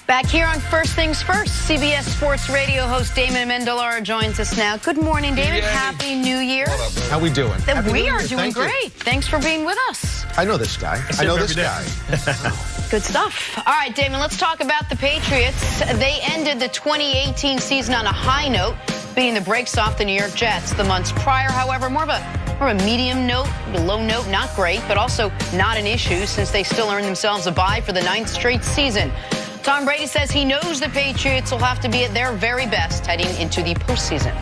Back here on First Things First, CBS Sports Radio host Damon Amendola joins us now. Good morning, Damon. Yay. Happy New Year. How we doing? We are doing great. Thanks for being with us. I know this guy. I know this guy. Good stuff. All right, Damon, let's talk about the Patriots. They ended the 2018 season on a high note, beating the brakes off the New York Jets. The months prior, however, more of a medium note, low note, not great, but also not an issue since they still earned themselves a bye for the 9th straight season. Tom Brady says he knows the Patriots will have to be at their very best heading into the postseason.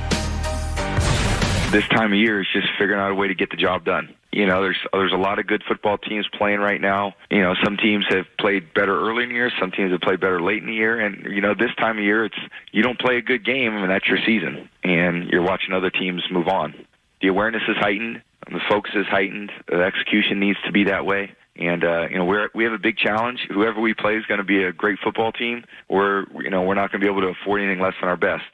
This time of year is just figuring out a way to get the job done. You know, there's a lot of good football teams playing right now. You know, some teams have played better early in the year, some teams have played better late in the year, and you know, this time of year, you don't play a good game, and that's your season, and you're watching other teams move on. The awareness is heightened, the focus is heightened, the execution needs to be that way. And you know, we have a big challenge. Whoever we play is going to be a great football team. We're not going to be able to afford anything less than our best.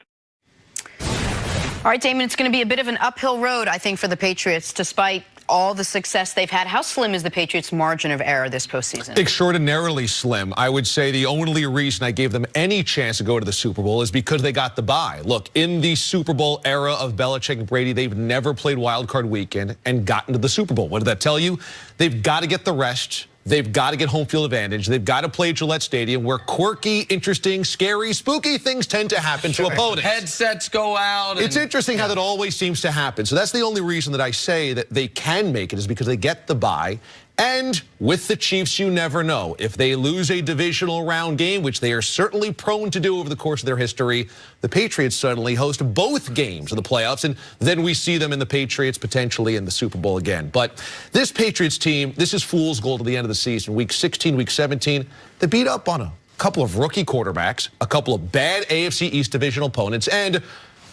All right, Damon, it's going to be a bit of an uphill road, I think, for the Patriots, despite all the success they've had. How slim is the Patriots' margin of error this postseason? Extraordinarily slim. I would say the only reason I gave them any chance to go to the Super Bowl is because they got the bye. Look, in the Super Bowl era of Belichick and Brady, they've never played Wild Card Weekend and gotten to the Super Bowl. What did that tell you? They've got to get the rest. They've got to get home field advantage. They've got to play at Gillette Stadium, where quirky, interesting, scary, spooky things tend to happen to opponents. Headsets go out. It's interesting how that always seems to happen. So that's the only reason that I say that they can make it, is because they get the bye. And with the Chiefs, you never know. If they lose a divisional round game, which they are certainly prone to do over the course of their history, the Patriots suddenly host both games of the playoffs, and then we see them in the Patriots potentially in the Super Bowl again. But this Patriots team, this is fool's gold at the end of the season. Week 16, week 17, they beat up on a couple of rookie quarterbacks, a couple of bad AFC East divisional opponents, and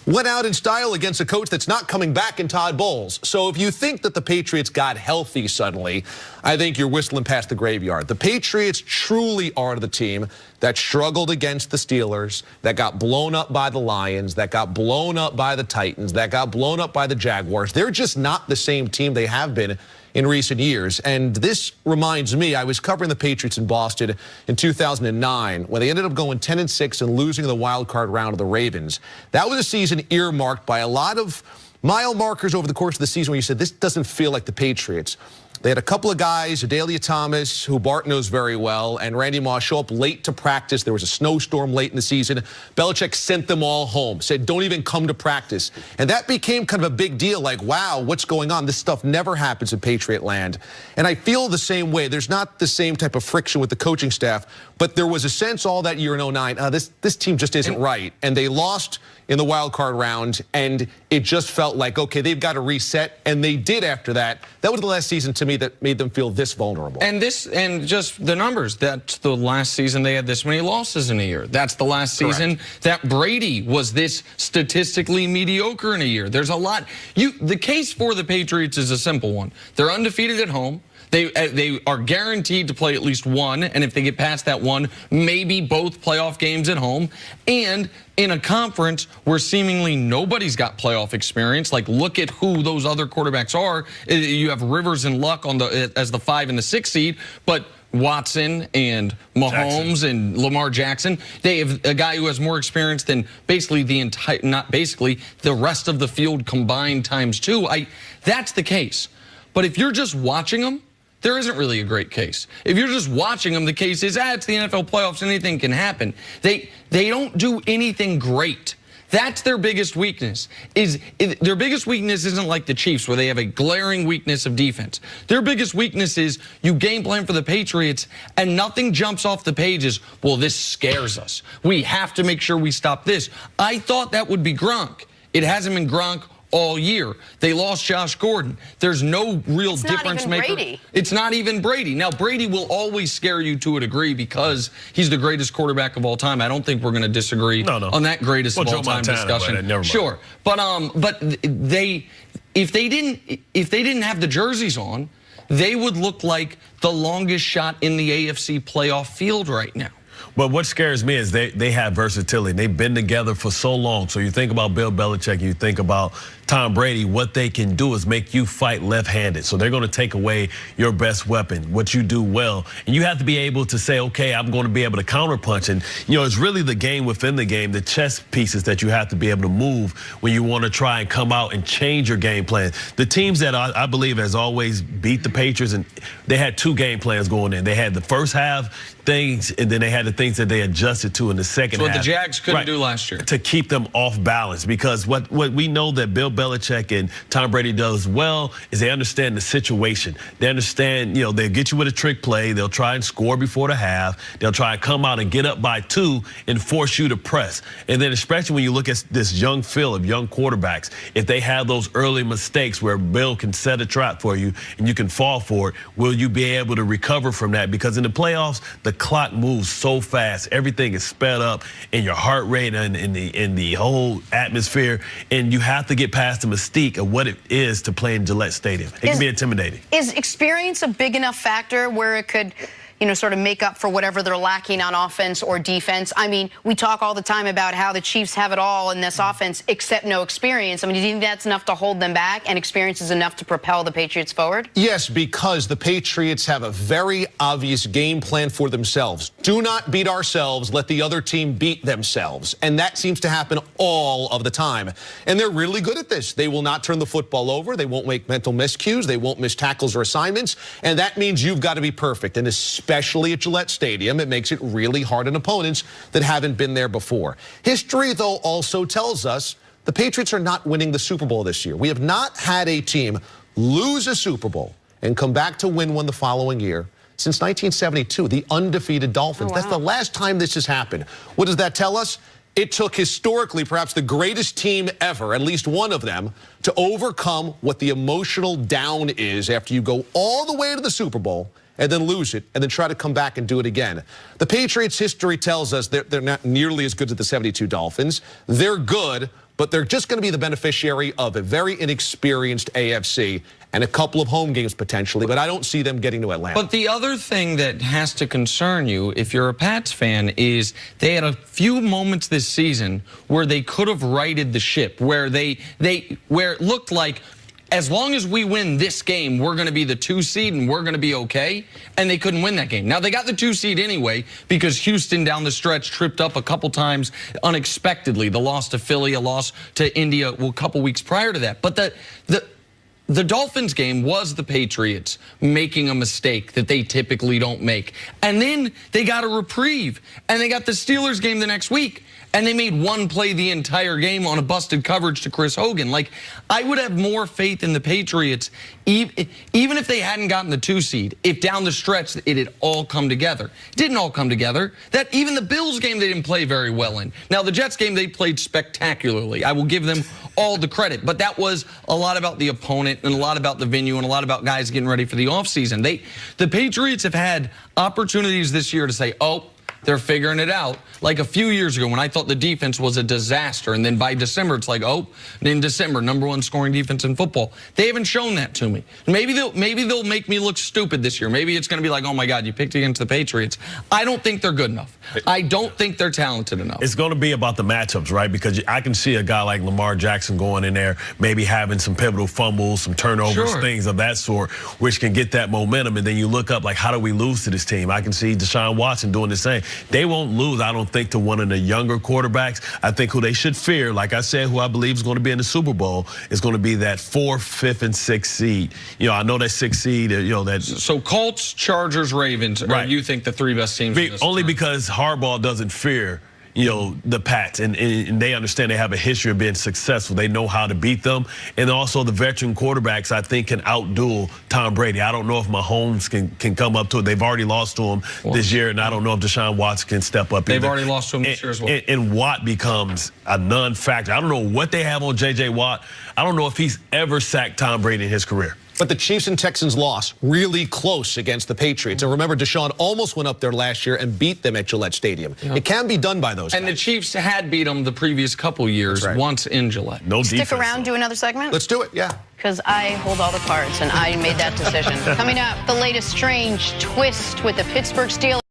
went out in style against a coach that's not coming back in Todd Bowles. So if you think that the Patriots got healthy suddenly, I think you're whistling past the graveyard. The Patriots truly are the team that struggled against the Steelers, that got blown up by the Lions, that got blown up by the Titans, that got blown up by the Jaguars. They're just not the same team they have been in recent years. And this reminds me, I was covering the Patriots in Boston in 2009 when they ended up going 10-6 and losing the wild card round of the Ravens. That was a season earmarked by a lot of mile markers over the course of the season where you said, this doesn't feel like the Patriots. They had a couple of guys, Adalia Thomas, who Bart knows very well, and Randy Moss show up late to practice. There was a snowstorm late in the season. Belichick sent them all home, said, don't even come to practice. And that became kind of a big deal, like, wow, what's going on? This stuff never happens in Patriot land. And I feel the same way. There's not the same type of friction with the coaching staff, but there was a sense all that year in 09, this team just isn't right. And they lost in the wild card round, and it just felt like, okay, they've got to reset, and they did after that. That was the last season to me that made them feel this vulnerable. And just the numbers, that's the last season they had this many losses in a year. That's the last season that Brady was this statistically mediocre in a year. There's a lot. The case for the Patriots is a simple one. They're undefeated at home. They are guaranteed to play at least one, and if they get past that one, maybe both playoff games at home. And in a conference where seemingly nobody's got playoff experience, like look at who those other quarterbacks are. You have Rivers and Luck as the 5 and the 6 seed, but Watson and Mahomes and Lamar Jackson, they have a guy who has more experience than basically the rest of the field combined times 2. That's the case. But if you're just watching them, there isn't really a great case. If you're just watching them, the case is, it's the NFL playoffs, anything can happen. They don't do anything great. That's their biggest weakness. Their biggest weakness isn't like the Chiefs, where they have a glaring weakness of defense. Their biggest weakness is you game plan for the Patriots, and nothing jumps off the pages. Well, this scares us. We have to make sure we stop this. I thought that would be Gronk. It hasn't been Gronk all year. They lost Josh Gordon. There's no real difference maker. Brady. It's not even Brady. Now, Brady will always scare you to a degree because he's the greatest quarterback of all time. I don't think we're going to disagree on that greatest of all time discussion. Sure, but if they didn't have the jerseys on, they would look like the longest shot in the AFC playoff field right now. But what scares me is they have versatility. They've been together for so long. So you think about Bill Belichick, you think about Tom Brady, what they can do is make you fight left-handed. So they're going to take away your best weapon, what you do well. And you have to be able to say, okay, I'm going to be able to counterpunch. And, it's really the game within the game, the chess pieces that you have to be able to move when you want to try and come out and change your game plan. The teams that I believe has always beat the Patriots, and they had two game plans going in. They had the first half things, and then they had the things that they adjusted to in the second half. What the Jags couldn't do last year. To keep them off balance, because what we know that Bill Belichick and Tom Brady does well is they understand the situation. They understand, they'll get you with a trick play. They'll try and score before the half. They'll try and come out and get up by 2 and force you to press. And then especially when you look at this young field of young quarterbacks, if they have those early mistakes where Bill can set a trap for you and you can fall for it, will you be able to recover from that? Because in the playoffs, the clock moves so fast. Everything is sped up in your heart rate and in the whole atmosphere. And you have to get past the mystique of what it is to play in Gillette Stadium. It can be intimidating. Is experience a big enough factor where it could, sort of make up for whatever they're lacking on offense or defense? I mean, we talk all the time about how the Chiefs have it all in this offense except no experience. I mean, do you think that's enough to hold them back and experience is enough to propel the Patriots forward? Yes, because the Patriots have a very obvious game plan for themselves. Do not beat ourselves, let the other team beat themselves. And that seems to happen all of the time. And they're really good at this. They will not turn the football over. They won't make mental miscues. They won't miss tackles or assignments. And that means you've got to be perfect. And especially at Gillette Stadium, it makes it really hard on opponents that haven't been there before. History, though, also tells us the Patriots are not winning the Super Bowl this year. We have not had a team lose a Super Bowl and come back to win one the following year since 1972, the undefeated Dolphins. Oh, wow. That's the last time this has happened. What does that tell us? It took historically perhaps the greatest team ever, at least one of them, to overcome what the emotional down is after you go all the way to the Super Bowl and then lose it, and then try to come back and do it again. The Patriots' history tells us they're not nearly as good as the 72 Dolphins. They're good, but they're just going to be the beneficiary of a very inexperienced AFC and a couple of home games potentially, but I don't see them getting to Atlanta. But the other thing that has to concern you, if you're a Pats fan, is they had a few moments this season where they could have righted the ship, where where it looked like, as long as we win this game, we're going to be the 2 seed and we're going to be okay. And they couldn't win that game. Now, they got the 2 seed anyway because Houston down the stretch tripped up a couple times unexpectedly. The loss to Philly, a loss to India a couple weeks prior to that. But the Dolphins game was the Patriots making a mistake that they typically don't make. And then they got a reprieve. And they got the Steelers game the next week. And they made one play the entire game on a busted coverage to Chris Hogan. Like, I would have more faith in the Patriots, even if they hadn't gotten the 2 seed, if down the stretch it had all come together. It didn't all come together. That even the Bills game they didn't play very well in. Now, the Jets game they played spectacularly. I will give them all the credit. But that was a lot about the opponent and a lot about the venue and a lot about guys getting ready for the offseason. The Patriots have had opportunities this year to say, oh, they're figuring it out. Like a few years ago when I thought the defense was a disaster, and then by December it's like, oh, in December, #1 scoring defense in football. They haven't shown that to me. Maybe they'll make me look stupid this year. Maybe it's going to be like, oh my God, you picked against the Patriots. I don't think they're good enough. I don't think they're talented enough. It's going to be about the matchups, right? Because I can see a guy like Lamar Jackson going in there, maybe having some pivotal fumbles, some turnovers, things of that sort, which can get that momentum. And then you look up, like, how do we lose to this team? I can see Deshaun Watson doing the same. They won't lose, I don't think, to one of the younger quarterbacks. I think who they should fear, like I said, who I believe is going to be in the Super Bowl, is going to be that 4th, 5th, and 6th seed. I know that 6th seed, that. So Colts, Chargers, Ravens, right? You think the 3 best teams in this only time? Because Harbaugh doesn't fear the Pats, and they understand they have a history of being successful. They know how to beat them. And also the veteran quarterbacks, I think, can outduel Tom Brady. I don't know if Mahomes can come up to it. They've already lost to him this year, and I don't know if Deshaun Watson can step up. They've already lost to him this year as well. And Watt becomes a non-factor. I don't know what they have on J.J. Watt. I don't know if he's ever sacked Tom Brady in his career. But the Chiefs and Texans lost really close against the Patriots. And remember, Deshaun almost went up there last year and beat them at Gillette Stadium. It can be done by those guys. And the Chiefs had beat them the previous couple years once in Gillette. No Stick defense, around, do another segment? Let's do it, yeah. Because I hold all the cards, and I made that decision. Coming up, the latest strange twist with the Pittsburgh Steelers.